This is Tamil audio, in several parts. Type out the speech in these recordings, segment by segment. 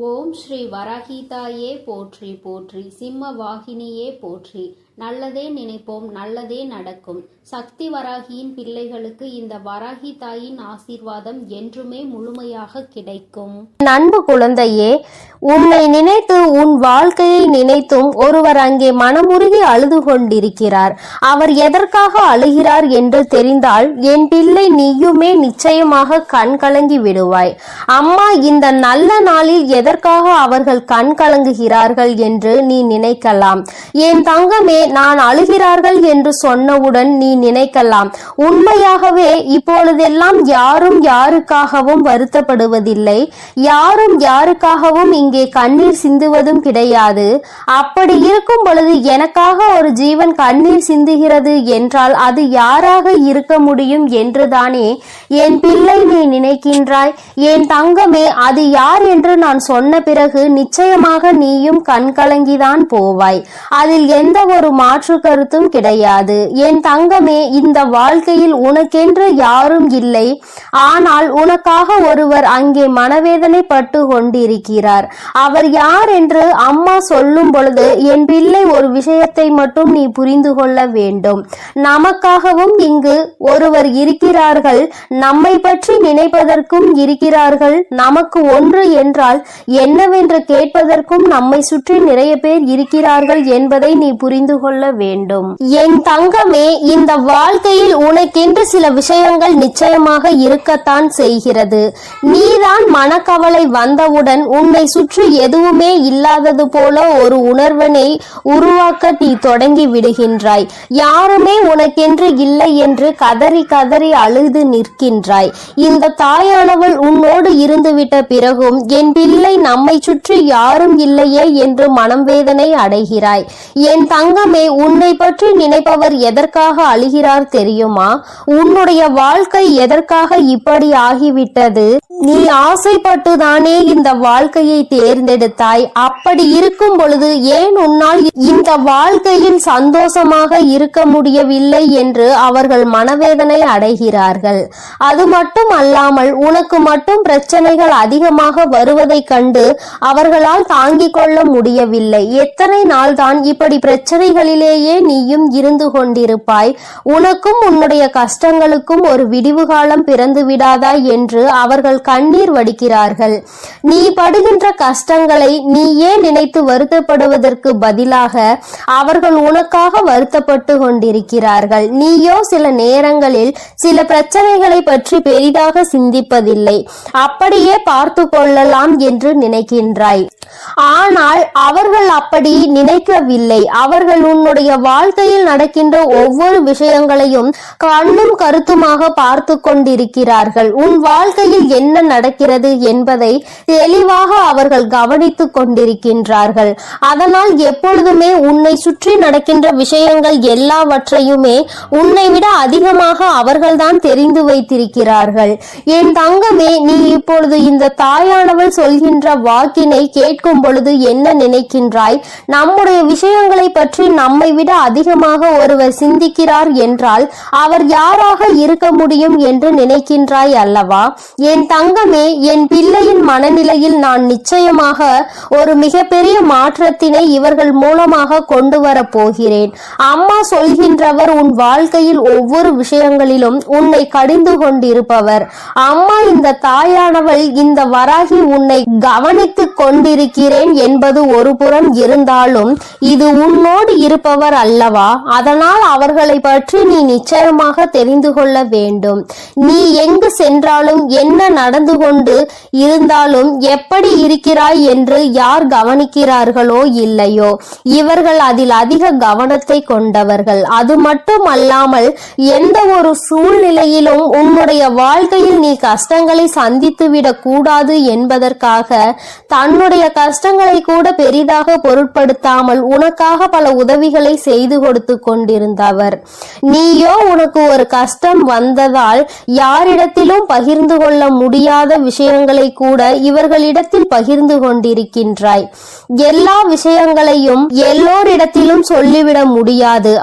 ஓம் ஸ்ரீ வராகிதாயே போற்றி போற்றி, சிம்ம வாகினியே போற்றி. நல்லதே நினைப்போம், நல்லதே நடக்கும். சக்தி வராகியின் பிள்ளைகளுக்கு இந்த வராகி தாயின் ஆசீர்வாதம் என்றுமே முழுமையாக கிடைக்கும். அன்பு குழந்தையே, உன்னை நினைத்து உன் வாழ்க்கையை நினைத்தும் ஒருவர் அங்கே மனமுருகி அழுது கொண்டிருக்கிறார். அவர் எதற்காக அழுகிறார் என்று தெரிந்தால் என் பிள்ளை நீயுமே நிச்சயமாக கண் கலங்கி விடுவாய். அம்மா, இந்த நல்ல நாளில் எதற்காக அவர்கள் கண் கலங்குகிறார்கள் என்று நீ நினைக்கலாம். என் தங்கமே, நான் அழுகிறார்கள் என்று சொன்னவுடன் நீ நினைக்கலாம், உண்மையாகவே இப்பொழுதெல்லாம் யாரும் யாருக்காகவும் வருத்தப்படுவதில்லை, யாரும் யாருக்காகவும் இங்கே கண்ணீர் சிந்துவதும் கிடையாது. அப்படி இருக்கும் பொழுது எனக்காக ஒரு ஜீவன் கண்ணீர் சிந்துகிறது என்றால் அது யாராக இருக்க முடியும் என்றுதானே என் பிள்ளை நீ நினைக்கின்றாய். என் தங்கமே, அது யார் என்று நான் சொன்ன பிறகு நிச்சயமாக நீயும் கண்கலங்கிதான் போவாய். அதில் எந்த ஒரு மாற்று கருத்தும் கிடையாது. என் தங்கமே, இந்த வாழ்க்கையில் உனக்கென்று யாரும் இல்லை. ஆனால் உனக்காக ஒருவர் அங்கே மனவேதனை பட்டு கொண்டிருக்கிறார். அவர் யார் என்று அம்மா சொல்லும் பொழுது என் பிள்ளை ஒரு விஷயத்தை மட்டும் நீ புரிந்து கொள்ள வேண்டும். நமக்காகவும் இங்கு ஒருவர் இருக்கிறார்கள், நம்மை பற்றி நினைப்பதற்கும் இருக்கிறார்கள். நமக்கு ஒன்று என்றால் என்னவென்று கேட்பதற்கும் நம்மை சுற்றி நிறைய பேர் இருக்கிறார்கள் என்பதை நீ புரிந்து கொள்ள வேண்டும். என் தங்கமே, இந்த வாழ்க்கையில் உனக்கென்று சில விஷயங்கள் நிச்சயமாக இருக்கத்தான் செய்கிறது. நீதான் மனக்கவலை வந்தவுடன் உன்னை சுற்றி எதுவுமே இல்லாதது போல ஒரு உணர்வினை உருவாக்க நீ தொடங்கி விடுகின்றாய். யாருமே உனக்கென்று இல்லை என்று கதறி கதறி அழுது நிற்கின்றாய். இந்த தாயானவள் உன்னோடு இருந்துவிட்ட பிறகும் என் பிள்ளை நம்மை சுற்றி யாரும் இல்லையே என்று மனம் வேதனை அடைகிறாய். என் தங்கமே, உன்னை பற்றி நினைப்பவர் எதற்காக அழுகிறார் தெரியுமா? உன்னுடைய வாழ்க்கை எதற்காக இப்படி ஆகிவிட்டது? நீ ஆசைப்பட்டுதானே இந்த வாழ்க்கையை தேர்ந்தெடுத்தாய். அப்படி இருக்கும் பொழுது ஏன் உன்னால் இந்த வாழ்க்கையில் சந்தோஷமாக இருக்க முடியவில்லை என்று அவர்கள் மனவேதனை அடைகிறார்கள். அது மட்டும் அல்லாமல் உனக்கு மட்டும் பிரச்சனைகள் அதிகமாக வருவதை கண்டு அவர்களால் தாங்கிக் கொள்ள முடியவில்லை. எத்தனை நாள் தான் இப்படி பிரச்சனைகளிலேயே நீயும் இருந்து கொண்டிருப்பாய்? உனக்கும் உன்னுடைய கஷ்டங்களுக்கும் ஒரு விடிவு காலம் பிறந்து விடாதா என்று அவர்கள் கண்ணீர் வடிக்கிறார்கள். நீ படுகின்ற கஷ்டங்களை நீயே நினைத்து வருத்தப்படுவதற்கு பதிலாக அவர்கள் உனக்காக வருத்தப்பட்டு கொண்டிருக்கிறார்கள். நீயோ சில நேரங்களில் சில பிரச்சனைகளை பற்றி பெரிதாக சிந்திப்பதில்லை, அப்படியே பார்த்து கொள்ளலாம் என்று நினைக்கின்றாய். ஆனால் அவர்கள் அப்படி நினைக்கவில்லை. அவர்கள் உன்னுடைய வாழ்க்கையில் நடக்கின்ற ஒவ்வொரு விஷயங்களையும் கண்ணும் கருத்துமாக பார்த்து கொண்டிருக்கிறார்கள். உன் வாழ்க்கையில் என்ன நடக்கிறது என்பதை தெளிவாக அவர்கள் கவனித்துக் கொண்டிருக்கின்றார்கள். அதனால் எப்பொழுதுமே உன்னை சுற்றி நடக்கின்ற விஷயங்கள் எல்லாவற்றையுமே உன்னை விட அதிகமாக அவர்கள்தான் தெரிந்து வைத்திருக்கிறார்கள். என் தங்கமே, நீ இப்பொழுது இந்த தாயானவள் சொல்கின்ற வாக்கினை கேட்கும் பொழுது என்ன நினைக்கின்றாய்? நம்முடைய விஷயங்களை பற்றி நம்மை விட அதிகமாக ஒருவர் சிந்திக்கிறார் என்றால் அவர் யாராக இருக்க முடியும் என்று நினைக்கின்றாய் அல்லவா? என் தங்கமே, என் பிள்ளையின் மனநிலையில் நான் நிச்சயமாக ஒரு மிகப்பெரிய மாற்றத்தினை இவர்கள் மூலமாக கொண்டு வர போகிறேன். அம்மா சொல்கின்றவர் உன் வாழ்க்கையில் ஒவ்வொரு விஷயங்களிலும் உன்னை கடிந்து கொண்டிருப்பவர். அம்மா, இந்த தாயானவள், இந்த வராகி உன்னை கவனித்துக் கொண்டிருக்கிறேன் என்பது ஒரு புறம் இருந்தாலும் இது உன்னோடு இருப்பவர் அல்லவா? அதனால் அவர்களை பற்றி நீ நிச்சயமாக தெரிந்து கொள்ள வேண்டும். நீ எங்கு சென்றாலும் என்ன நடந்து கொண்டு இருந்தாலும் எப்படி இருக்கிறாய் என்று யார் கவனிக்கிறார்களோ இல்லையோ இவர்கள் அதில் அதிக கவனத்தை கொண்டவர்கள். அது மட்டும் அல்லாமல் எந்த ஒரு சூழ்நிலையிலும் உன்னுடைய வாழ்க்கையில் நீ கஷ்டங்களை சந்தித்து விடக் கூடாது என்பதற்காக தன்னுடைய கஷ்டங்களை கூட பெரிதாக பொருட்படுத்தாமல் உனக்காக பல உதவிகளை செய்து கொடுத்து கொண்டிருந்தவர். நீயோ உனக்கு ஒரு கஷ்டம் வந்ததால் யாரிடத்திலும் பகிர்ந்து கொள்ள முடியாத விஷயங்களை கூட இவர்களிடத்தில் பகிர்ந்து கொண்டிருக்கின்றாய். எல்லா விஷயங்களையும் எல்லோரிடத்திலும் சொல்லிவிட முடியாது.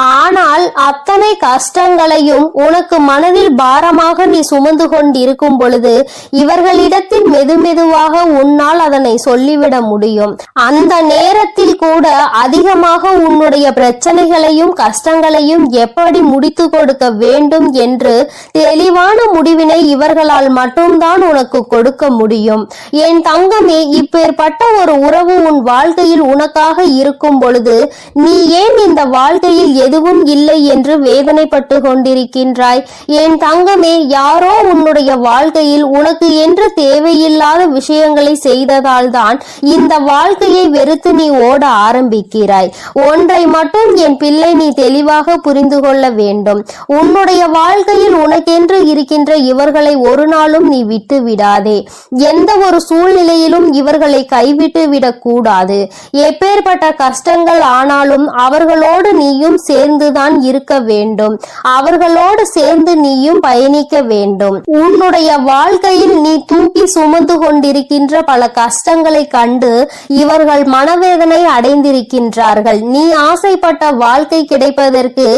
ஆனால் அத்தனை கஷ்டங்களையும் உனக்கு மனதில் பாரமாக நீ சுமந்து கொண்டிருக்கும் பொழுது இவர்களிடத்தில் மெதுமெதுவாக உன்னால் அதனை சொல்லிவிட முடியும். அந்த நேரத்தில் கூட அதிகமாக உன்னுடைய பிரச்சனைகளையும் கஷ்டங்களையும் எப்படி முடித்து கொடுக்க வேண்டும் என்று தெளிவான முடிவினை இவர்களால் மட்டும்தான் உனக்கு கொடுக்க முடியும். என் தங்கமே, இப்பேற்பட்ட ஒரு உறவு உன் வாழ்க்கையில் உனக்காக இருக்கும் பொழுது நீ ஏன் இந்த வாழ்க்கையில் எதுவும் இல்லை என்று வேதனைப்பட்டு கொண்டிருக்கின்றாய்? என் தங்கமே, யாரோ உன்னுடைய வாழ்க்கையில் உனக்கு என்று தேவையில்லாத விஷயங்களை செய்ததால் தான் இந்த வாழ்க்கையை வெறுத்து நீ ஓட ஆரம்பிக்கிறாய். ஒன்றை மட்டும் என் பிள்ளை நீ தெளிவாக புரிந்து கொள்ள வேண்டும். உன்னுடைய வாழ்க்கையில் உனக்கென்று இருக்கின்ற இவர்களை ஒரு நாளும் நீ விட்டு விடாதே. எந்த ஒரு சூழ்நிலையிலும் இவர்களை கைவிட்டு விடக்கூடாது. எப்பேற்பட்ட கஷ்டங்கள் ஆனாலும் அவர்களோடு நீயும் சேர்ந்துதான் இருக்க வேண்டும். அவர்களோடு சேர்ந்து நீயும் பயணிக்க வேண்டும். உன்னுடைய வாழ்க்கையில் நீ தூக்கி சுமந்து கொண்டிருக்கின்ற பல கஷ்டங்களை கண்டு இவர்கள் மனவேதனை அடைந்திருக்கின்றார்கள். நீ ஆசைப்பட்ட வாழ்க்கை கிடைப்பதற்கு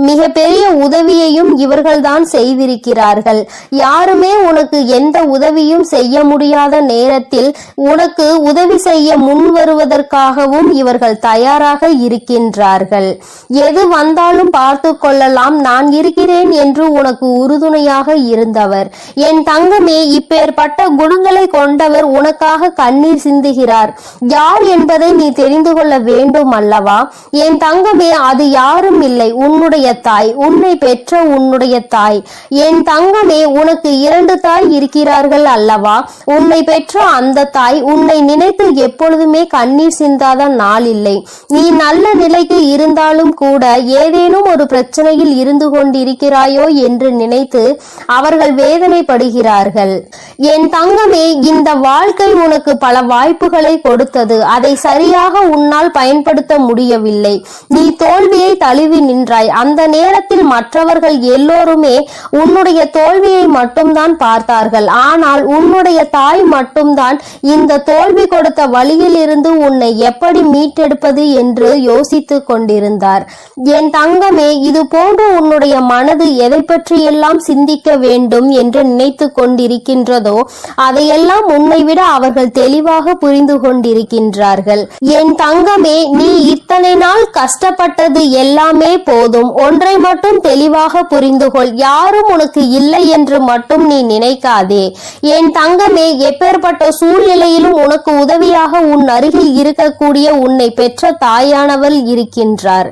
மிக பெரிய உதவியையும் இவர்கள்தான் செய்திருக்கிறார்கள். யாருமே உனக்கு எந்த உதவியும் செய்ய முடியாத நேரத்தில் உனக்கு உதவி செய்ய முன் வருவதற்காகவும் இவர்கள் தயாராக இருக்கின்றார்கள். எது வந்தாலும் பார்த்து கொள்ளலாம், நான் இருக்கிறேன் என்று உனக்கு உறுதுணையாக இருந்தவர். என் தங்கமே, இப்பேற்பட்ட குணங்களை கொண்டவர் உனக்காக கண்ணீர் சிந்துகிறார். யார் என்பதை நீ தெரிந்து கொள்ள வேண்டும் அல்லவா? என் தங்கமே, அது யாரும் இல்லை, உன்னுடைய தாய், உன்னை பெற்ற உன்னுடைய தாய். என் தங்கமே, உனக்கு 2 தாய் இருக்கிறார்கள் அல்லவா? உன்னை பெற்ற அந்த தாய் உன்னை நினைத்து எப்பொழுதுமே கண்ணீர் சிந்தாத நாள் இல்லை. நீ நல்ல நிலைக்கு இருந்தாலும் கூட ஏதேனும் ஒரு பிரச்சனையில் இருந்து கொண்டிருக்கிறாயோ என்று நினைத்து அவர்கள் வேதனைப்படுகிறார்கள். என் தங்கமே, இந்த வாழ்க்கை உனக்கு பல வாய்ப்புகளை கொடுத்தது. அதை சரியாக உன்னால் பயன்படுத்த முடியவில்லை. நீ தோல்வியை தழுவி நின்றாய். அந்த நேரத்தில் மற்றவர்கள் எல்லோருமே உன்னுடைய தோல்வியை மட்டும்தான் பார்த்தார்கள். ஆனால் உன்னுடைய தாய் மட்டும்தான் இந்த தோல்வி கொடுத்த வழியில் இருந்து உன்னை எப்படி மீட்டெடுப்பது என்று யோசித்துக் கொண்டிருந்தார். என் தங்கமே, இது போன்று உன்னுடைய மனது எதை பற்றியெல்லாம் சிந்திக்க வேண்டும் என்று நினைத்து கொண்டிருக்கின்றதோ அதையெல்லாம் உன்னை விட அவர்கள் தெளிவாக புரிந்து கொண்டிருக்கின்றார்கள். என் தங்கமே, நீ இத்தனை நாள் கஷ்டப்பட்டது எல்லாமே போதும். ஒன்றை மட்டும் தெளிவாக புரிந்து கொள். யாரும் உனக்கு இல்லை என்று மட்டும் நீ நினைக்காதே. என் தங்கமே, எப்பேற்பட்ட சூழ்நிலையிலும் உனக்கு உதவியாக உன் அருகில் இருக்கக்கூடிய உன்னை பெற்ற தாயானவள் இருக்கின்றார்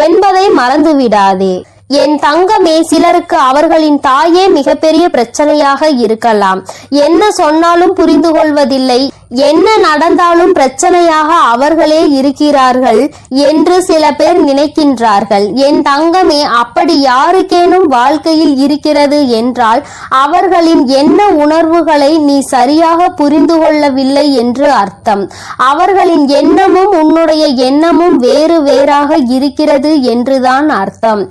என்பதை மறந்துவிடாதே. என் தங்கமே, சிலருக்கு அவர்களின் தாயே மிகப்பெரிய பிரச்சனையாக இருக்கலாம். என்ன சொன்னாலும் புரிந்து கொள்வதில்லை, என்ன நடந்தாலும் பிரச்சனையாக அவர்களே இருக்கிறார்கள் என்று சில பேர் நினைக்கின்றார்கள். என் தங்கமே, அப்படி யாருக்கேனும் வாழ்க்கையில் இருக்கிறது என்றால் அவர்களின் என்ன உணர்வுகளை நீ சரியாக புரிந்து கொள்ளவில்லை என்று அர்த்தம். அவர்களின் எண்ணமும் உன்னுடைய எண்ணமும் வேறு வேறாக இருக்கிறது என்றுதான் அர்த்தம்.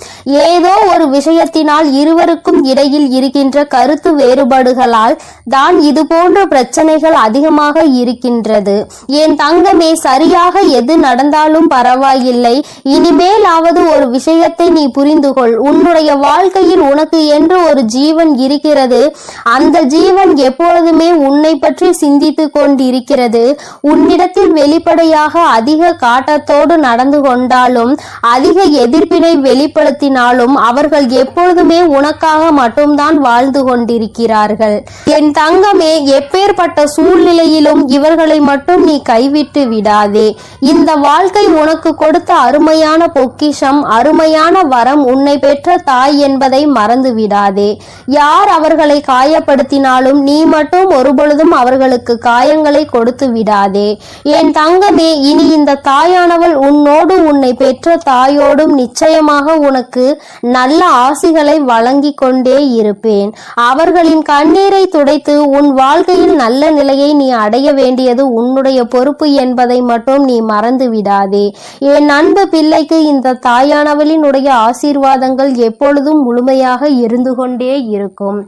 ஏதோ ஒரு விஷயத்தினால் இருவருக்கும் இடையில் இருக்கின்ற கருத்து வேறுபாடுகளால் தான் இது போன்ற பிரச்சனைகள் அதிகமாக இருக்கின்றது. என் தங்கமே, சரியாக எது நடந்தாலும் பரவாயில்லை. இனிமேலாவது ஒரு விஷயத்தை நீ புரிந்து கொள். உன்னுடைய வாழ்க்கையில் உனக்கு என்று ஒரு ஜீவன் இருக்கிறது. அந்த ஜீவன் எப்பொழுதுமே உன்னை பற்றி சிந்தித்துக் கொண்டிருக்கிறது. உன்னிடத்தில் வெளிப்படையாக அதிக காட்டத்தோடு நடந்து கொண்டாலும் அதிக எதிர்ப்பினை வெளிப்படுத்தினாலும் அவர்கள் எப்பொழுதுமே உனக்காக மட்டும்தான் வாழ்ந்து கொண்டிருக்கிறார்கள். என் தங்கமே, எப்பேற்பட்ட சூழ்நிலையிலும் இவர்களை மட்டும் நீ கைவிட்டு விடாதே. இந்த வாழ்க்கை உனக்கு கொடுத்த அருமையான பொக்கிஷம், அருமையான வரம், உன்னை பெற்ற தாய் என்பதை மறந்து விடாதே. யார் அவர்களை காயப்படுத்தினாலும் நீ மட்டும் ஒருபொழுதும் அவர்களுக்கு காயங்களை கொடுத்து விடாதே. என் தங்கமே, இனி இந்த தாயானவள் உன்னோடு உன்னை பெற்ற தாயோடும் நிச்சயமாக உனக்கு நல்ல ஆசிகளை வழங்கி கொண்டே இருப்பேன். அவர்களின் கண்ணீரை துடைத்து உன் வாழ்க்கையில் நல்ல நிலையை நீ அடைய வேண்டியது உன்னுடைய பொறுப்பு என்பதை மட்டும் நீ மறந்து விடாதே. என் அன்பு பிள்ளைக்கு இந்த தாயானவளினுடைய ஆசீர்வாதங்கள் எப்பொழுதும் முழுமையாக இருந்து கொண்டே இருக்கும்.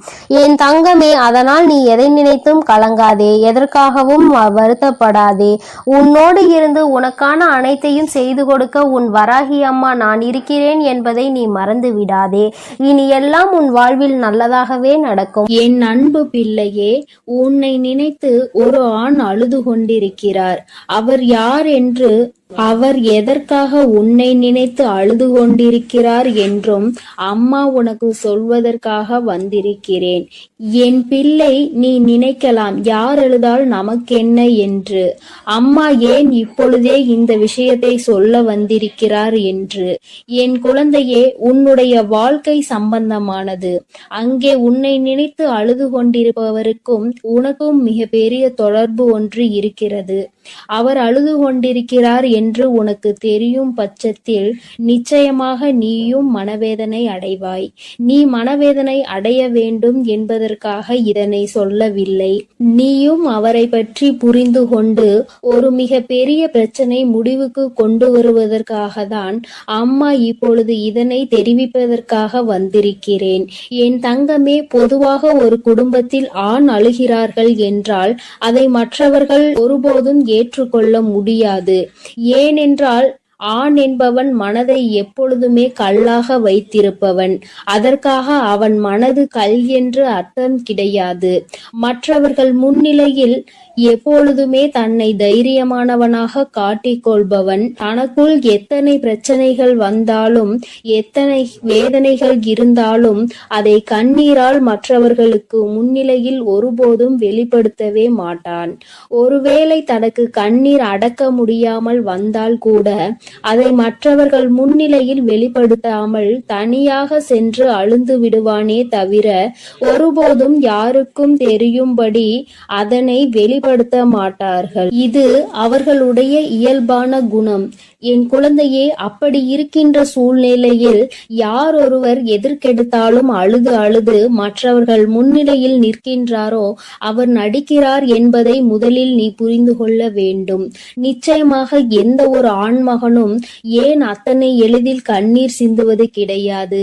என் தங்கமே, அதனால் நீ எதை நினைத்தும் கலங்காதே, எதற்காகவும் வருத்தப்படாதே. உன்னோடு இருந்து உனக்கான அனைத்தையும் செய்து கொடுக்க உன் வராகி அம்மா நான் இருக்கிறேன் என்பதை நீ மறந்து விடாதே. இனி எல்லாம் உன் வாழ்வில் நல்லதாகவே நடக்கும். என் அன்பு பிள்ளையே, உன்னை நினைத்து ஒரு ஆண் அழுது கொண்டிருக்கிறார். அவர் யார் என்று, அவர் எதற்காக உன்னை நினைத்து அழுது கொண்டிருக்கிறார் என்றும் அம்மா உனக்கு சொல்வதற்காக வந்திருக்கிறேன். என் பிள்ளை, நீ நினைக்கலாம் யார் அழுதால் நமக்கென்ன என்று. அம்மா ஏன் இப்பொழுதே இந்த விஷயத்தை சொல்ல வந்திருக்கிறார் என்று. என் குழந்தையே, உன்னுடைய வாழ்க்கை சம்பந்தமானது. அங்கே உன்னை நினைத்து அழுது கொண்டிருப்பவருக்கும் உனக்கும் மிக பெரிய தொடர்பு ஒன்று இருக்கிறது. அவர் அழுது கொண்டிருக்கிறார் என்று உனக்கு தெரியும் பட்சத்தில் நிச்சயமாக நீயும் மனவேதனை அடைவாய். நீ மனவேதனை அடைய வேண்டும் என்பதற்காக இதனை சொல்லவில்லை. நீயும் அவரை பற்றி புரிந்து கொண்டு ஒரு மிக பெரிய பிரச்சனை முடிவுக்கு கொண்டு வருவதற்காக தான் அம்மா இப்பொழுது இதனை தெரிவிப்பதற்காக வந்திருக்கிறேன். என் தங்கமே, பொதுவாக ஒரு குடும்பத்தில் ஆண் அழுகிறார்கள் என்றால் அதை மற்றவர்கள் ஒருபோதும் ஏற்றுக்கொள்ள முடியாது. ஏனென்றால் ஆண் என்பவன் மனதை எப்பொழுதுமே கல்லாக வைத்திருப்பவன். அதற்காக அவன் மனது கல் என்று அர்த்தம் கிடையாது. மற்றவர்கள் முன்னிலையில் எப்பொழுதுமே தன்னை தைரியமானவனாக காட்டிக்கொள்பவன். தனக்குள் எத்தனை பிரச்சனைகள் வந்தாலும் எத்தனை வேதனைகள் இருந்தாலும் அதை கண்ணீரால் மற்றவர்களுக்கு முன்னிலையில் ஒருபோதும் வெளிப்படுத்தவே மாட்டான். ஒருவேளை தனக்கு கண்ணீர் அடக்க முடியாமல் வந்தால் கூட அதை மற்றவர்கள் முன்னிலையில் வெளிப்படுத்தாமல் தனியாக சென்று அழுந்து விடுவானே தவிர ஒருபோதும் யாருக்கும் தெரியும்படி அதனை வெளிப்படுத்த மாட்டார்கள். இது அவர்களுடைய இயல்பான குணம். என் குழந்தையே, அப்படி இருக்கின்ற சூழ்நிலையில் யார் ஒருவர் எதற்கெடுத்தாலும் அழுது அழுது மற்றவர்கள் முன்னிலையில் நிற்கின்றாரோ அவர் நடிக்கிறார் என்பதை முதலில் நீ புரிந்து கொள்ள வேண்டும். நிச்சயமாக எந்த ஒரு ஆண்மகனும் ஏன் அத்தனை எளிதில் கண்ணீர் சிந்துவது கிடையாது.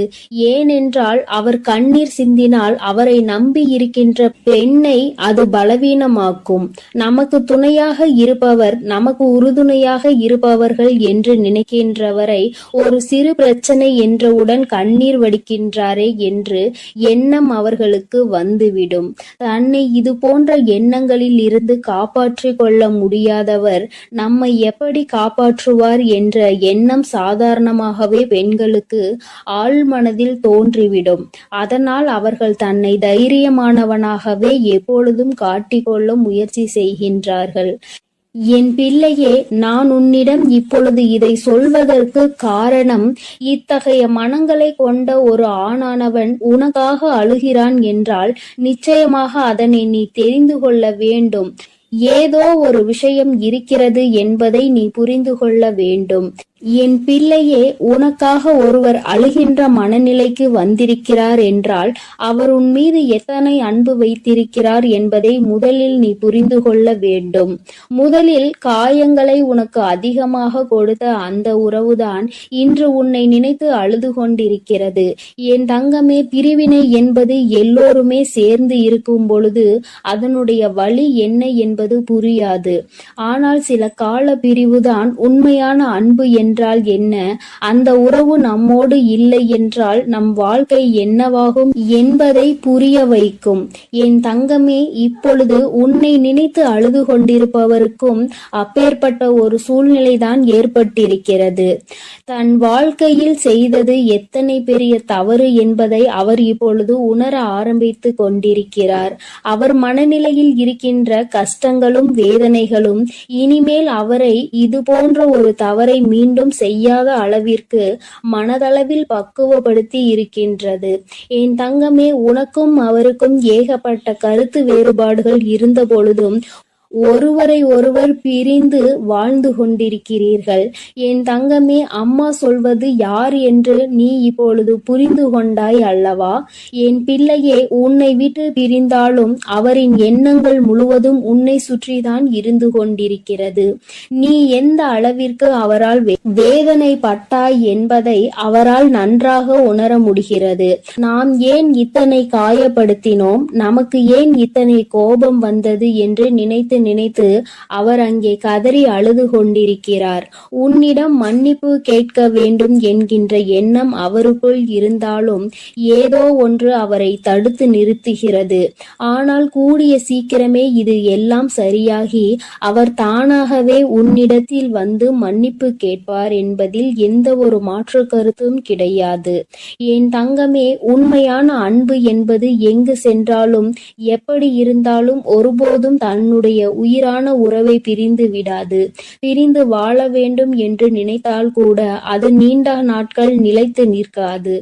ஏனென்றால் அவர் கண்ணீர் சிந்தினால் அவரை நம்பி இருக்கின்ற பெண்ணை அது பலவீனமாக்கும். நமக்கு துணையாக இருப்பவர், நமக்கு உறுதுணையாக இருப்பவர்கள் என்று நினைக்கின்றவரை ஒரு சிறு பிரச்சனை என்றவுடன் கண்ணீர் வடிக்கின்றாரே என்று எண்ணம் அவர்களுக்கு வந்துவிடும். தன்னை இது போன்ற எண்ணங்களில் இருந்து காப்பாற்றிக் கொள்ள முடியாதவர் நம்மை எப்படி காப்பாற்றுவார் என்ற எண்ணம் சாதாரணமாகவே பெண்களுக்கு ஆழ் மனதில் தோன்றிவிடும். அதனால் அவர்கள் தன்னை தைரியமானவனாகவே எப்பொழுதும் காட்டிக்கொள்ள முயற்சி செய்கின்றார்கள். என் பிள்ளையே, நான் உன்னிடம் இப்பொழுது இதை சொல்வதற்கு காரணம், இத்தகைய மனங்களை கொண்ட ஒரு ஆணானவன் உனக்காக அழுகிறான் என்றால் நிச்சயமாக அதனை நீ தெரிந்து கொள்ள வேண்டும். ஏதோ ஒரு விஷயம் இருக்கிறது என்பதை நீ புரிந்து கொள்ள வேண்டும். என் பிள்ளையே, உனக்காக ஒருவர் அழுகின்ற மனநிலைக்கு வந்திருக்கிறார் என்றால் அவர் உன் மீது எத்தனை அன்பு வைத்திருக்கிறார் என்பதை முதலில் நீ புரிந்து கொள்ள வேண்டும். முதலில் காயங்களை உனக்கு அதிகமாக கொடுத்த அந்த உறவுதான் இன்று உன்னை நினைத்து அழுது கொண்டிருக்கிறது. என் தங்கமே, பிரிவினை என்பது எல்லோருமே சேர்ந்து இருக்கும் பொழுது அதனுடைய வலி என்ன என்பது புரியாது. ஆனால் சில கால பிரிவுதான் உண்மையான அன்பு என்றால் என்ன, அந்த உறவு நம்மோடு இல்லை என்றால் நம் வாழ்க்கை என்னவாகும் என்பதை புரிய வைக்கும். என் தங்கமே, இப்பொழுது உன்னை நினைத்து அழுது கொண்டிருப்பவருக்கும் அப்பேற்பட்ட ஒரு சூழ்நிலைதான் ஏற்பட்டிருக்கிறது. தன் வாழ்க்கையில் செய்தது எத்தனை பெரிய தவறு என்பதை அவர் இப்பொழுது உணர ஆரம்பித்து கொண்டிருக்கிறார். அவர் மனநிலையில் இருக்கின்ற கஷ்டங்களும் வேதனைகளும் இனிமேல் அவரை இது போன்ற ஒரு தவறை மீண்டும் செய்யாத அளவிற்கு மனதளவில் பக்குவப்படுத்தி இருக்கின்றது. என் தங்கமே, உனக்கும் அவருக்கும் ஏகப்பட்ட கருத்து வேறுபாடுகள் இருந்த பொழுதும் ஒருவரை ஒருவர் பிரிந்து வாழ்ந்து கொண்டிருக்கிறீர்கள். என் தங்கமே, அம்மா சொல்வது யார் என்று நீ இப்பொழுது புரிந்து கொண்டாய் அல்லவா? என் பிள்ளையே, உன்னை விட்டு பிரிந்தாலும் அவரின் எண்ணங்கள் முழுவதும் உன்னை சுற்றிதான் இருந்து கொண்டிருக்கிறது. நீ எந்த அளவிற்கு அவரால் வேதனைப்பட்டாய் என்பதை அவரால் நன்றாக உணர முடிகிறது. நாம் ஏன் இத்தனை காயப்படுத்தினோம், நமக்கு ஏன் இத்தனை கோபம் வந்தது என்று நினைத்து நினைத்து அவர் அங்கே கதறி அழுது கொண்டிருக்கிறார். உன்னிடம் மன்னிப்பு கேட்க வேண்டும் என்கின்ற எண்ணம் அவருக்குள் இருந்தாலும் ஏதோ ஒன்று அவரை தடுத்து நிறுத்துகிறது. ஆனால் கூடிய சீக்கிரமே இது எல்லாம் சரியாகி அவர் தானாகவே உன்னிடத்தில் வந்து மன்னிப்பு கேட்பார் என்பதில் எந்த ஒரு மாற்று கருத்தும் கிடையாது. என் தங்கமே, உண்மையான அன்பு என்பது எங்கு சென்றாலும் எப்படி இருந்தாலும் ஒருபோதும் தன்னுடைய உயிரான உறவை பிரிந்து விடாது. பிரிந்து வாழ வேண்டும் என்று நினைத்தால் கூட அது நீண்ட நாட்கள் நிலைத்து நிற்காது.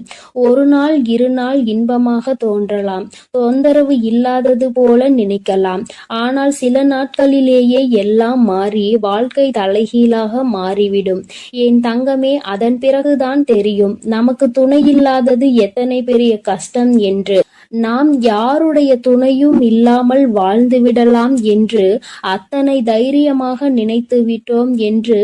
ஒரு நாள் இரு நாள் இன்பமாக தோன்றலாம், தொந்தரவு இல்லாதது போல நினைக்கலாம். ஆனால் சில நாட்களிலேயே எல்லாம் மாறி வாழ்க்கை தலைகீழாக மாறிவிடும். என் தங்கமே, அதன் பிறகுதான் தெரியும் நமக்கு துணையில்லாதது எத்தனை பெரிய கஷ்டம் என்று. நாம் யாருடைய துணையும் இல்லாமல் வாழ்ந்துவிடலாம் என்று அத்தனை தைரியமாக நினைத்து விட்டோம் என்று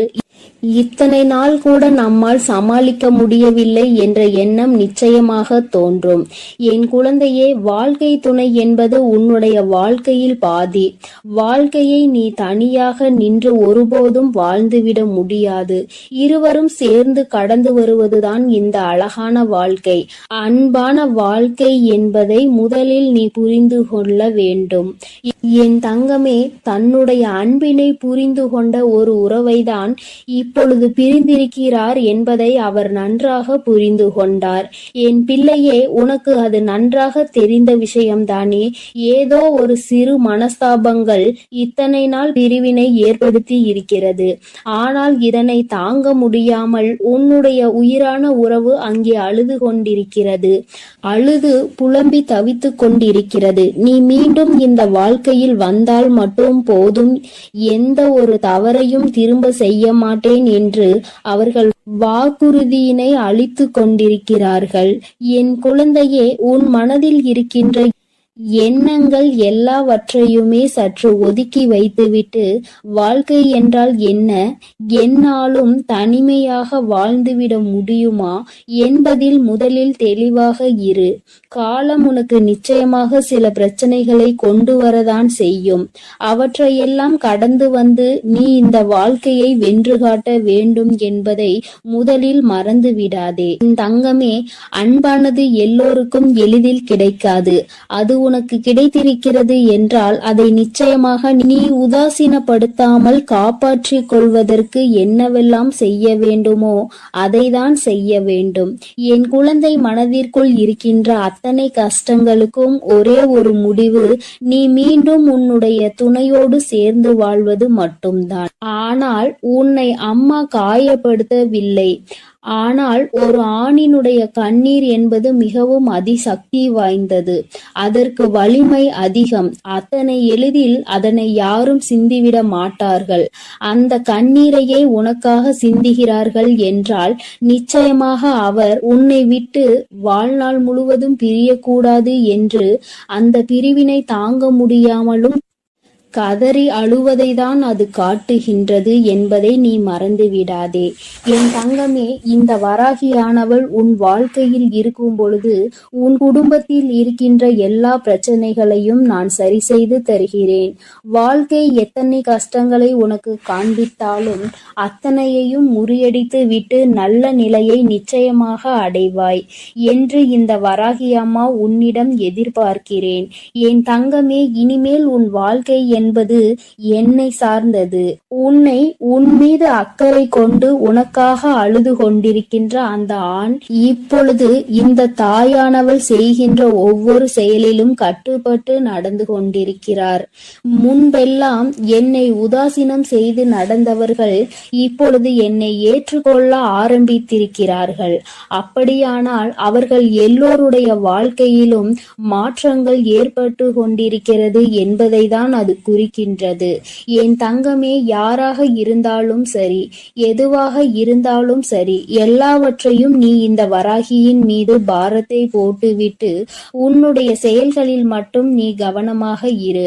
இத்தனை நாள் கூட நம்மால் சமாளிக்க முடியவில்லை என்ற எண்ணம் நிச்சயமாக தோன்றும். என் குழந்தையே, வாழ்க்கை துணை என்பது உன்னுடைய வாழ்க்கையில் பாதி. வாழ்க்கையை நீ தனியாக நின்று ஒருபோதும் வாழ்ந்துவிட முடியாது. இருவரும் சேர்ந்து கடந்து வருவதுதான் இந்த அழகான வாழ்க்கை. அன்பான வாழ்க்கை என்பதை முதலில் நீ புரிந்து கொள்ள வேண்டும். என் தங்கமே, தன்னுடைய அன்பினை புரிந்து கொண்ட ஒரு உறவைதான் இப்பொழுது பிரிந்திருக்கிறார் என்பதை அவர் நன்றாக புரிந்து கொண்டார். என் பிள்ளையே, உனக்கு அது நன்றாக தெரிந்த விஷயம்தானே. ஏதோ ஒரு சிறு மனஸ்தாபங்கள் இத்தனை நாள் பிரிவினை ஏற்படுத்தி இருக்கிறது. ஆனால் இதனை தாங்க முடியாமல் உன்னுடைய உயிரான உறவு அங்கே அழுது கொண்டிருக்கிறது. அழுது புலம்பி தவித்து கொண்டிருக்கிறது. நீ மீண்டும் இந்த வாழ்க்கையில் வந்தால் மட்டும் போதும், எந்த ஒரு தவறையும் திரும்ப செய்ய மாட்டேன் என்று அவர்கள் வாக்குறுதியினை அளித்து கொண்டிருக்கிறார்கள். என் குழந்தையே, உன் மனதில் இருக்கின்ற எண்ணங்கள் எல்லாவற்றையுமே சற்று ஒதுக்கி வைத்துவிட்டு, வாழ்க்கை என்றால் என்ன, என்னாலும் தனிமையாக வாழ்ந்துவிட முடியுமா என்பதில் முதலில் தெளிவாக இரு. காலம் உனக்கு நிச்சயமாக சில பிரச்சனைகளை கொண்டு வரதான் செய்யும். அவற்றையெல்லாம் கடந்து வந்து நீ இந்த வாழ்க்கையை வென்று காட்ட வேண்டும் என்பதை முதலில் மறந்து விடாதே. தங்கமே, அன்பானது எல்லோருக்கும் எளிதில் கிடைக்காது. அது உனக்கு கிடைத்திருக்கிறது என்றால் அதை நிச்சயமாக நீ உதாசீனப்படுத்தாமல் காப்பாற்றிக் கொள்வதற்கு என்னவெல்லாம் செய்ய வேண்டுமோ அதைதான் செய்ய வேண்டும். என் குழந்தை, மனதிற்குள் இருக்கின்ற அத்தனை கஷ்டங்களுக்கும் ஒரே ஒரு முடிவு, நீ மீண்டும் உன்னுடைய துணையோடு சேர்ந்து வாழ்வது மட்டும்தான். ஆனால் உன்னை அம்மா காயப்படுத்தவில்லை. ஆனால் ஒரு ஆணினுடைய கண்ணீர் என்பது மிகவும் அதிசக்தி வாய்ந்தது. அதற்கு வலிமை அதிகம். அத்தனை எளிதில் அதனை யாரும் சிந்திவிட மாட்டார்கள். அந்த கண்ணீரையே உனக்காக சிந்துகிறார்கள் என்றால் நிச்சயமாக அவர் உன்னை விட்டு வாழ்நாள் முழுவதும் பிரியக்கூடாது என்று அந்த பிரிவினை தாங்க முடியாமலும் கதறி அழுவதை தான் அது காட்டுகின்றது என்பதை நீ மறந்து விடாதே. என் தங்கமே, இந்த வராகியானவள் உன் வாழ்க்கையில் இருக்கும் பொழுது உன் குடும்பத்தில் இருக்கின்ற எல்லா பிரச்சனைகளையும் நான் சரி செய்து தருகிறேன். வாழ்க்கை எத்தனை கஷ்டங்களை உனக்கு காண்பித்தாலும் அத்தனையையும் முறியடித்து விட்டு நல்ல நிலையை நிச்சயமாக அடைவாய் என்று இந்த வராகி அம்மா உன்னிடம் எதிர்பார்க்கிறேன். என் தங்கமே, இனிமேல் உன் வாழ்க்கை என்பது என்னை சார்ந்தது. உன்னை உன் மீது அக்கறை கொண்டு உனக்காக அழுது கொண்டிருக்கின்ற அந்த ஆண் இப்பொழுது இந்த தாயானவள் செய்கின்ற ஒவ்வொரு செயலிலும் கட்டுப்பட்டு நடந்து கொண்டிருக்கிறார். முன்பெல்லாம் என்னை உதாசீனம் செய்து நடந்தவர்கள் இப்பொழுது என்னை ஏற்றுக்கொள்ள ஆரம்பித்திருக்கிறார்கள். அப்படியானால் அவர்கள் எல்லோருடைய வாழ்க்கையிலும் மாற்றங்கள் ஏற்பட்டு கொண்டிருக்கிறது என்பதை தான் அது குறிக்கின்றது. என் தங்கமே, யாராக இருந்தாலும் சரி, எதுவாக இருந்தாலும் சரி, எல்லாவற்றையும் நீ இந்த வராகியின் மீது பாரத்தை போட்டுவிட்டு உன்னுடைய செயல்களில் மட்டும் நீ கவனமாக இரு.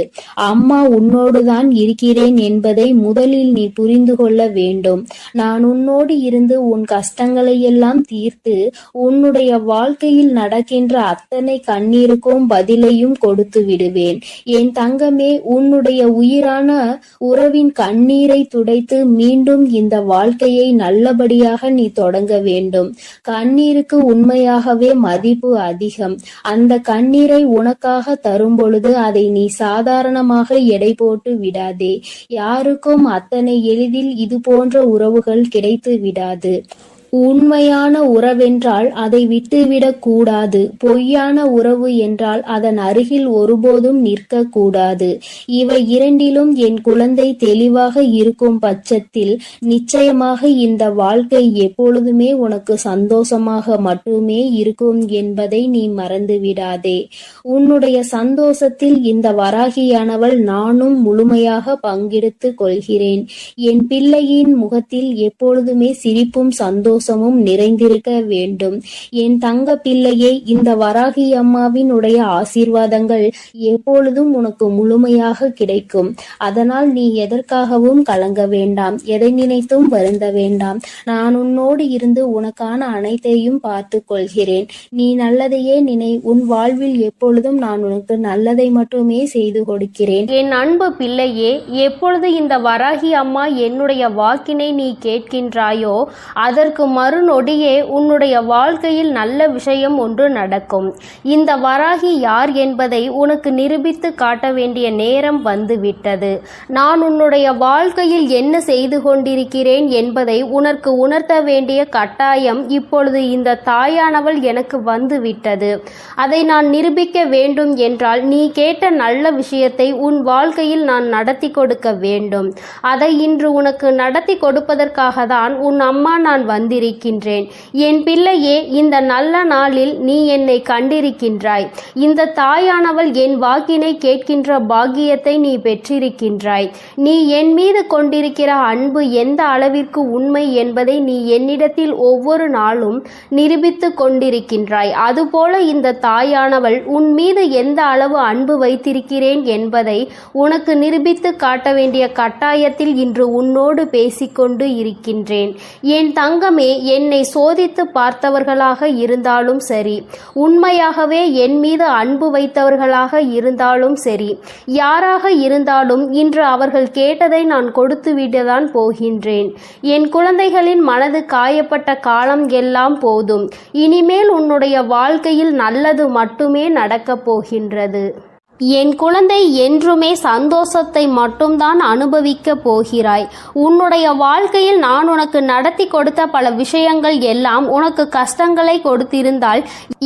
அம்மா உன்னோடுதான் இருக்கிறேன் என்பதை முதலில் நீ புரிந்து கொள்ள வேண்டும். நான் உன்னோடு இருந்து உன் கஷ்டங்களை எல்லாம் தீர்த்து உன்னுடைய வாழ்க்கையில் நடக்கின்ற அத்தனை கண்ணீருக்கும் பதிலையும் கொடுத்து விடுவேன். என் தங்கமே, உன்னுடைய உயிரான உறவின் கண்ணீரை துடைத்து மீண்டும் இந்த வாழ்க்கையை நல்லபடியாக நீ தொடங்க வேண்டும். கண்ணீருக்கு உண்மையாகவே மதிப்பு அதிகம். அந்த கண்ணீரை உனக்காக தரும் பொழுது அதை நீ சாதாரணமாக எடை போட்டு விடாதே. யாருக்கும் அத்தனை எளிதில் இது போன்ற உறவுகள் கிடைத்து விடாது. உண்மையான உறவென்றால் அதை விட்டுவிடக் கூடாது. பொய்யான உறவு என்றால் அதன் அருகில் ஒருபோதும் நிற்க கூடாது. இவை இரண்டிலும் என் குழந்தை தெளிவாக இருக்கும் பட்சத்தில் நிச்சயமாக இந்த வாழ்க்கை எப்பொழுதுமே உனக்கு சந்தோஷமாக மட்டுமே இருக்கும் என்பதை நீ மறந்து விடாதே. உன்னுடைய சந்தோஷத்தில் இந்த வராகியானவள் நானும் முழுமையாக பங்கெடுத்து கொள்கிறேன். என் பிள்ளையின் முகத்தில் எப்பொழுதுமே சிரிப்பும் சந்தோஷமும் நிறைந்திருக்க வேண்டும். என் தங்க பிள்ளையே, இந்த வராகி அம்மாவின் உடைய ஆசீர்வாதங்கள் எப்பொழுதும் உனக்கு முழுமையாக கிடைக்கும். அதனால் நீ எதற்காகவும் கலங்க வேண்டாம், எதை நினைத்தும் வருந்த வேண்டாம். நான் உன்னோடு இருந்து உனக்கான அனைத்தையும் பார்த்து கொள்கிறேன். நீ நல்லதையே நினை. உன் வாழ்வில் எப்பொழுதும் நான் உனக்கு நல்லதை மட்டுமே செய்து கொடுக்கிறேன். என் அன்பு பிள்ளையே, எப்பொழுது இந்த வராகி அம்மா என்னுடைய வாக்கினை நீ கேட்கின்றாயோ அதற்கு மறுநொடியே உன்னுடைய வாழ்க்கையில் நல்ல விஷயம் ஒன்று நடக்கும். இந்த வராகி யார் என்பதை உனக்கு நிரூபித்து காட்ட வேண்டிய நேரம் வந்துவிட்டது. நான் உன்னுடைய வாழ்க்கையில் என்ன செய்து கொண்டிருக்கிறேன் என்பதை உனக்கு உணர்த்த வேண்டிய கட்டாயம் இப்பொழுது இந்த தாயானவள் எனக்கு வந்துவிட்டது. அதை நான் நிரூபிக்க வேண்டும் என்றால் நீ கேட்ட நல்ல விஷயத்தை உன் வாழ்க்கையில் நான் நடத்தி கொடுக்க வேண்டும். அதை இன்று உனக்கு நடத்தி கொடுப்பதற்காக தான் உன் அம்மா நான் வந்திருக்கின்றேன். என் பிள்ளையே, இந்த நல்ல நாளில் நீ என்னை கண்டிருக்கின்றாய். இந்த தாயானவள் என் வாக்கினை கேட்கின்ற பாக்கியத்தை நீ பெற்றிருக்கின்றாய். நீ என் மீது கொண்டிருக்கிற அன்பு எந்த அளவிற்கு உண்மை என்பதை நீ என்னிடத்தில் ஒவ்வொரு நாளும் நிரூபித்து கொண்டிருக்கின்றாய். அதுபோல இந்த தாயானவள் உன் மீது எந்த அளவு அன்பு வைத்திருக்கிறேன் என்பதை உனக்கு நிரூபித்து காட்ட வேண்டிய கட்டாயத்தில் இன்று உன்னோடு பேசிக்கொண்டு இருக்கின்றேன். என் தங்கமே, என்னை சோதித்து பார்த்தவர்களாக இருந்தாலும் சரி, உண்மையாகவே என் மீது அன்பு வைத்தவர்களாக இருந்தாலும் சரி, யாராக இருந்தாலும் இன்று அவர்கள் கேட்டதை நான் கொடுத்து விடத்தான் போகின்றேன். என் குழந்தைகளின் மனது காயப்பட்ட காலம் எல்லாம் போதும். இனிமேல் உன்னுடைய வாழ்க்கையில் நல்லது மட்டுமே நடக்கப் போகின்றது. என் குழந்தை, என்றுமே சந்தோஷத்தை மட்டும்தான் அனுபவிக்க போகிறாய். உன்னுடைய வாழ்க்கையில் நான் உனக்கு நடத்தி கொடுத்த பல விஷயங்கள் எல்லாம் உனக்கு கஷ்டங்களை கொடுத்திருந்தால்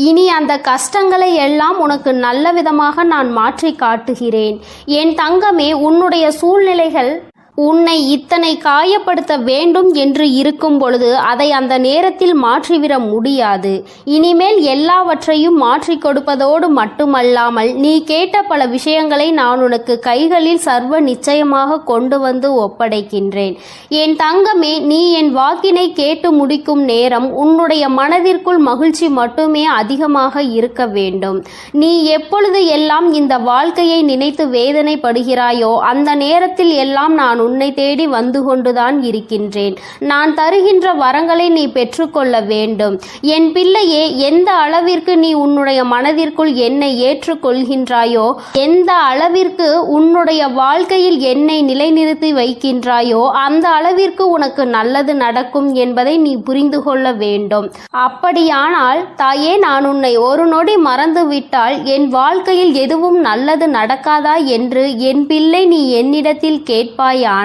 இனி அந்த கஷ்டங்களை எல்லாம் உனக்கு நல்ல விதமாக நான் மாற்றி காட்டுகிறேன். என் தங்கமே, உன்னுடைய சூழ்நிலைகள் உன்னை இத்தனை காயப்படுத்த வேண்டும் என்று இருக்கும் பொழுது அதை அந்த நேரத்தில் மாற்றிவிட முடியாது. இனிமேல் எல்லாவற்றையும் மாற்றி கொடுப்பதோடு மட்டுமல்லாமல் நீ கேட்ட பல விஷயங்களை நான் உனக்கு கைகளில் சர்வ நிச்சயமாக கொண்டு வந்து ஒப்படைக்கின்றேன். என் தங்கமே, நீ என் வாக்கினை கேட்டு முடிக்கும் நேரம் உன்னுடைய மனதிற்குள் மகிழ்ச்சி மட்டுமே அதிகமாக இருக்க வேண்டும். நீ எப்பொழுது எல்லாம் இந்த வாழ்க்கையை நினைத்து வேதனைப்படுகிறாயோ அந்த நேரத்தில் எல்லாம் நான் உன்னை தேடி வந்து கொண்டுதான் இருக்கின்றேன். நான் தருகின்ற வரங்களை நீ பெற்றுக்கொள்ள வேண்டும். என் பிள்ளையே, எந்த அளவிற்கு நீ உன்னுடைய மனதிற்குள் என்னை ஏற்றுக்கொள்கின்றாயோ, எந்த அளவிற்கு உன்னுடைய வாழ்க்கையில் என்னை நிலைநிறுத்தி வைக்கின்றாயோ அந்த அளவிற்கு உனக்கு நல்லது நடக்கும் என்பதை நீ புரிந்து கொள்ள வேண்டும். அப்படியானால் தாயே, நான் உன்னை ஒரு நொடி மறந்துவிட்டால் என் வாழ்க்கையில் எதுவும் நல்லது நடக்காதா என்று என் பிள்ளை நீ என்னிடத்தில் கேட்பாயானால்,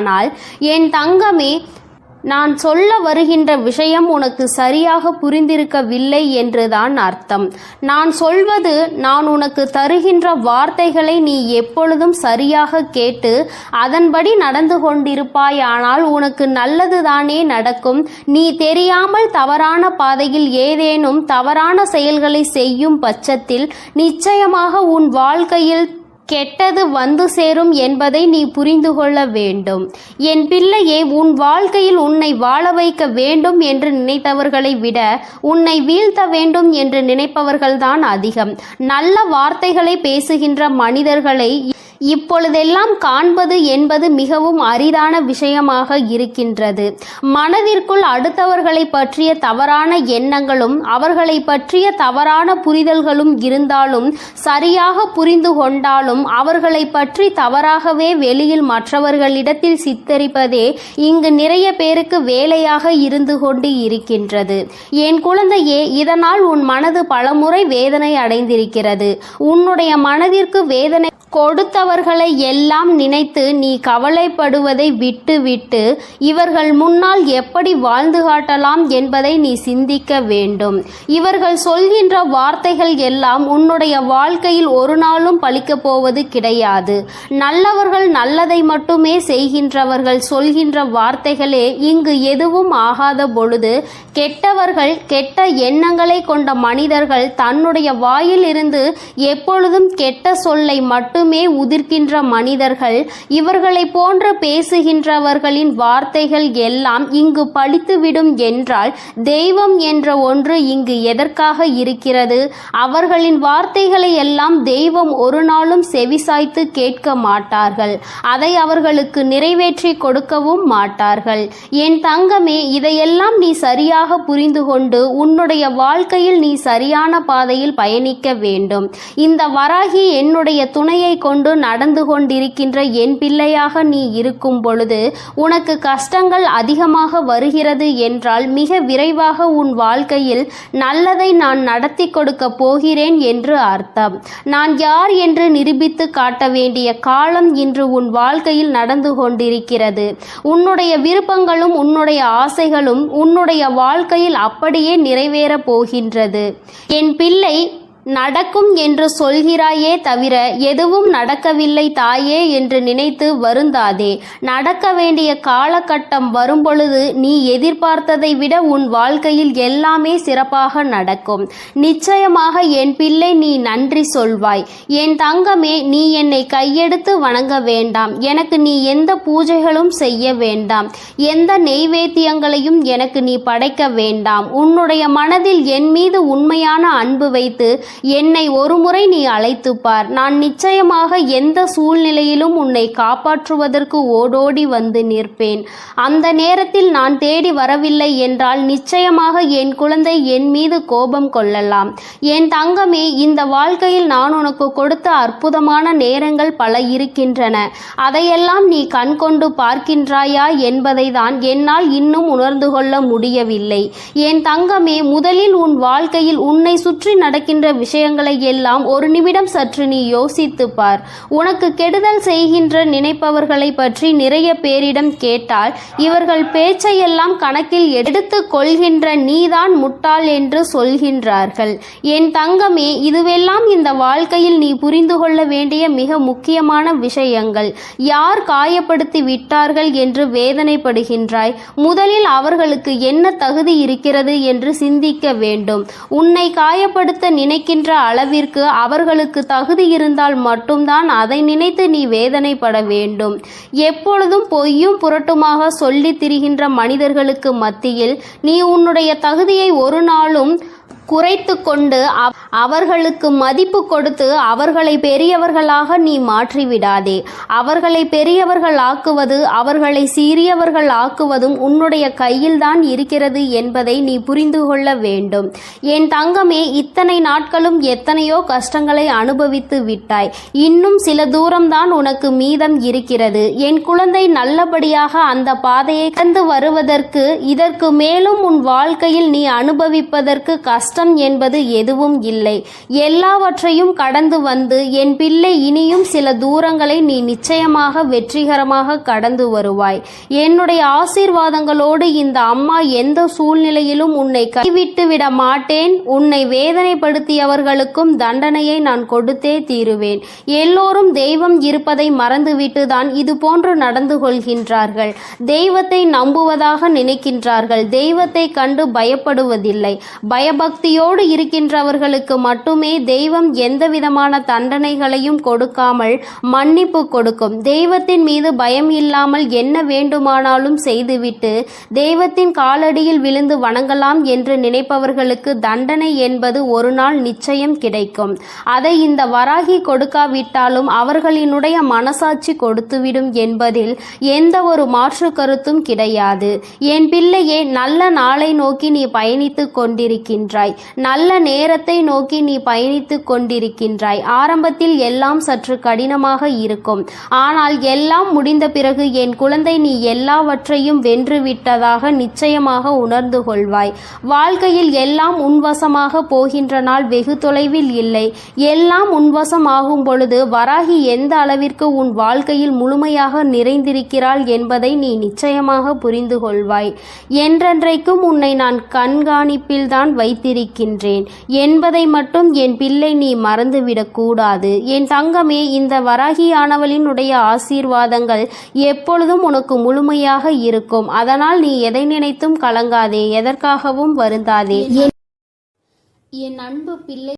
என் தங்கமே, நான் சொல்ல வருகின்ற விஷயம் உனக்கு சரியாக புரிந்திருக்கவில்லை என்றுதான் அர்த்தம். நான் சொல்வது, நான் உனக்கு தருகின்ற வார்த்தைகளை நீ எப்பொழுதும் சரியாக கேட்டு அதன்படி நடந்து கொண்டிருப்பாயானால் உனக்கு நல்லதுதானே நடக்கும். நீ தெரியாமல் தவறான பாதையில் ஏதேனும் தவறான செயல்களை செய்யும் பட்சத்தில் நிச்சயமாக உன் வாழ்க்கையில் கெட்டது வந்து சேரும் என்பதை நீ புரிந்து கொள்ள வேண்டும். என் பிள்ளையே, உன் வாழ்க்கையில் உன்னை வாழ வைக்க வேண்டும் என்று நினைத்தவர்களை விட உன்னை வீழ்த்த வேண்டும் என்று நினைப்பவர்கள்தான் அதிகம். நல்ல வார்த்தைகளை பேசுகின்ற மனிதர்களை இப்பொழுதெல்லாம் காண்பது என்பது மிகவும் அரிதான விஷயமாக இருக்கின்றது. மனதிற்குள் அடுத்தவர்களை பற்றிய தவறான எண்ணங்களும் அவர்களை பற்றிய தவறான புரிதல்களும் இருந்தாலும், சரியாக புரிந்து கொண்டாலும் அவர்களை பற்றி தவறாகவே வெளியில் மற்றவர்களிடத்தில் சித்தரிப்பதே இங்கு நிறைய பேருக்கு வேலையாக இருந்து கொண்டு இருக்கின்றது. என் குழந்தையே, இதனால் உன் மனது பலமுறை வேதனை அடைந்திருக்கிறது. உன்னுடைய மனதிற்கு வேதனை கொடுத்தவர்களை எல்லாம் நினைத்து நீ கவலைப்படுவதை விட்டு இவர்கள் முன்னால் எப்படி வாழ்ந்து காட்டலாம் என்பதை நீ சிந்திக்க வேண்டும். இவர்கள் சொல்கின்ற வார்த்தைகள் எல்லாம் உன்னுடைய வாழ்க்கையில் ஒரு நாளும் பலிக்கப் போவது கிடையாது. நல்லவர்கள் நல்லதை மட்டுமே செய்கின்றவர்கள் சொல்கின்ற வார்த்தைகளே இங்கு எதுவும் ஆகாத பொழுது, கெட்டவர்கள், கெட்ட எண்ணங்களை கொண்ட மனிதர்கள் தன்னுடைய வாயில் இருந்து எப்பொழுதும் கெட்ட சொல்லை மட்டுமே உதிர்க்கின்ற மனிதர்கள், இவர்களை போன்று பேசுகின்றவர்களின் வார்த்தைகள் எல்லாம் இங்கு பலித்துவிடும் என்றால் தெய்வம் என்ற ஒன்று இங்கு எதற்காக இருக்கிறது? அவர்களின் வார்த்தைகளை எல்லாம் தெய்வம் ஒரு நாளும் செவிசாய்த்து கேட்க மாட்டார்கள். அதை அவர்களுக்கு நிறைவேற்றி கொடுக்கவும் மாட்டார்கள். என் தங்கமே, இதையெல்லாம் நீ சரியாக புரிந்து கொண்டு உன்னுடைய வாழ்க்கையில் நீ சரியான பாதையில் பயணிக்க வேண்டும். இந்த வராகி என்னுடைய துணையை கொண்டு நடந்து கொண்டிருக்கின்ற என் பிள்ளையாக நீ இருக்கும் பொழுது உனக்கு கஷ்டங்கள் அதிகமாக வருகிறது என்றால் மிக விரைவாக உன் வாழ்க்கையில் நல்லதை நான் நடத்தி கொடுக்க போகிறேன் என்று அர்த்தம். நான் யார் என்று நிரூபித்து காட்ட வேண்டிய காலம் இன்று உன் வாழ்க்கையில் நடந்து கொண்டிருக்கிறது. உன்னுடைய விருப்பங்களும் உன்னுடைய ஆசைகளும் உன்னுடைய வாழ்க்கையில் அப்படியே நிறைவேறப் போகின்றது. என் பிள்ளை, நடக்கும் என்று சொல்கிறாயே தவிர எதுவும் நடக்கவில்லை தாயே என்று நினைத்து வருந்தாதே. நடக்க வேண்டிய காலகட்டம் வரும்பொழுது நீ எதிர்பார்த்ததை விட உன் வாழ்க்கையில் எல்லாமே சிறப்பாக நடக்கும். நிச்சயமாக என் பிள்ளை, நீ நன்றி சொல்வாய். என் தங்கமே, நீ என்னை கையெடுத்து வணங்க வேண்டாம். எனக்கு நீ எந்த பூஜைகளும் செய்ய வேண்டாம். எந்த நெய்வேத்தியங்களையும் எனக்கு நீ படைக்க வேண்டாம். உன்னுடைய மனதில் என் மீது உண்மையான அன்பு வைத்து என்னை ஒரு முறை நீ அழைத்து பார். நான் நிச்சயமாக எந்த சூழ்நிலையிலும் உன்னை காப்பாற்றுவதற்கு ஓடோடி வந்து நிற்பேன். அந்த நேரத்தில் நான் தேடி வரவில்லை என்றால் நிச்சயமாக என் குழந்தை என் மீது கோபம் கொள்ளலாம். என் தங்கமே, இந்த வாழ்க்கையில் நான் உனக்கு கொடுத்த அற்புதமான நேரங்கள் பல இருக்கின்றன. அதையெல்லாம் நீ கண் கொண்டு பார்க்கின்றாயா என்பதை தான் என்னால் இன்னும் உணர்ந்து கொள்ள முடியவில்லை. என் தங்கமே, முதலில் உன் வாழ்க்கையில் உன்னை சுற்றி நடக்கின்ற விஷயங்களை எல்லாம் ஒரு நிமிடம் சற்று நீ யோசித்து பார். உனக்கு கெடுதல் செய்கின்ற நினைப்பவர்களை பற்றி நிறைய பேரிடம் கேட்டால் இவர்கள் பேச்சையெல்லாம் கணக்கில் எடுத்து கொள்கின்ற நீதான் முட்டாள் என்று சொல்கின்றார்கள். என் தங்கமே, இதுவெல்லாம் இந்த வாழ்க்கையில் நீ புரிந்து கொள்ள வேண்டிய மிக முக்கியமான விஷயங்கள். யார் காயப்படுத்தி விட்டார்கள் என்று வேதனைப்படுகின்றாய்? முதலில் அவர்களுக்கு என்ன தகுதி இருக்கிறது என்று சிந்திக்க வேண்டும். உன்னை காயப்படுத்த நினைக்கின்ற அளவிற்கு அவர்களுக்கு தகுதி இருந்தால் மட்டும்தான் அதை நினைத்து நீ வேதனைப்பட வேண்டும். எப்பொழுதும் பொய்யும் புரட்டுமாக சொல்லி திரிகின்ற மனிதர்களுக்கு மத்தியில் நீ உன்னுடைய தகுதியை ஒரு நாளும் குறைத்து கொண்டு அவர்களுக்கு மதிப்பு கொடுத்து அவர்களை பெரியவர்களாக நீ மாற்றிவிடாதே. அவர்களை பெரியவர்கள் ஆக்குவது, அவர்களை சிறியவர்கள் ஆக்குவதும் உன்னுடைய கையில்தான் இருக்கிறது என்பதை நீ புரிந்து கொள்ள வேண்டும். என் தங்கமே, இத்தனை நாட்களும் எத்தனையோ கஷ்டங்களை அனுபவித்து விட்டாய். இன்னும் சில தூரம்தான் உனக்கு மீதம் இருக்கிறது. என் குழந்தை, நல்லபடியாக அந்த பாதையை கடந்து வருவதற்கு இதற்கு மேலும் உன் வாழ்க்கையில் நீ அனுபவிப்பதற்கு கஷ்டம் என்பது எதுவும் இல்லை. எல்லாவற்றையும் கடந்து வந்து என் பிள்ளை, இனியும் சில தூரங்களை நீ நிச்சயமாக வெற்றிகரமாக கடந்து வருவாய். என்னுடைய ஆசீர்வாதங்களோடு இந்த அம்மா எந்த சூழ்நிலையிலும் உன்னை கைவிட்டு விட மாட்டேன். உன்னை வேதனைப்படுத்தியவர்களுக்கும் தண்டனையை நான் கொடுத்தே தீருவேன். எல்லோரும் தெய்வம் இருப்பதை மறந்துவிட்டுதான் இது போன்று நடந்து கொள்கின்றார்கள். தெய்வத்தை நம்புவதாக நினைக்கின்றார்கள். தெய்வத்தை கண்டு பயப்படுவதில்லை. பயபக்தி பயபக்தியோடு இருக்கின்றவர்களுக்கு மட்டுமே தெய்வம் எந்தவிதமான தண்டனைகளையும் கொடுக்காமல் மன்னிப்பு கொடுக்கும். தெய்வத்தின் மீது பயம் இல்லாமல் என்ன வேண்டுமானாலும் செய்துவிட்டு தெய்வத்தின் காலடியில் விழுந்து வணங்கலாம் என்று நினைப்பவர்களுக்கு தண்டனை என்பது ஒரு நாள் நிச்சயம் கிடைக்கும். அதை இந்த வராகி கொடுக்காவிட்டாலும் அவர்களினுடைய மனசாட்சி கொடுத்துவிடும் என்பதில் எந்த ஒரு மாற்று கருத்தும் கிடையாது. என் பிள்ளையே, நல்ல நாளை நோக்கி நீ பயணித்துக் கொண்டிருக்கின்றாய். நல்ல நேரத்தை நோக்கி நீ பயணித்துக் கொண்டிருக்கின்றாய். ஆரம்பத்தில் எல்லாம் சற்று கடினமாக இருக்கும். ஆனால் எல்லாம் முடிந்த பிறகு என் குழந்தை, நீ எல்லாவற்றையும் வென்று விட்டதாக நிச்சயமாக உணர்ந்து கொள்வாய். வாழ்க்கையில் எல்லாம் உன்வசமாக போகின்ற நாள் வெகு தொலைவில் இல்லை. எல்லாம் உன்வசமாகும் பொழுது வராகி எந்த அளவிற்கு உன் வாழ்க்கையில் முழுமையாக நிறைந்திருக்கிறாள் என்பதை நீ நிச்சயமாக புரிந்து கொள்வாய். என்றென்றைக்கும் உன்னை நான் கண்காணிப்பில்தான் வைத்திருக்கின்றேன் என்பதை மட்டும் என் பிள்ளை நீ மறந்துவிடக் கூடாது. என் தங்கமே, இந்த வராகியானவளினுடைய ஆசீர்வாதங்கள் எப்பொழுதும் உனக்கு முழுமையாக இருக்கும். அதனால் நீ எதை நினைத்தும் கலங்காதே, எதற்காகவும் வருந்தாதே. என் அன்பு பிள்ளை.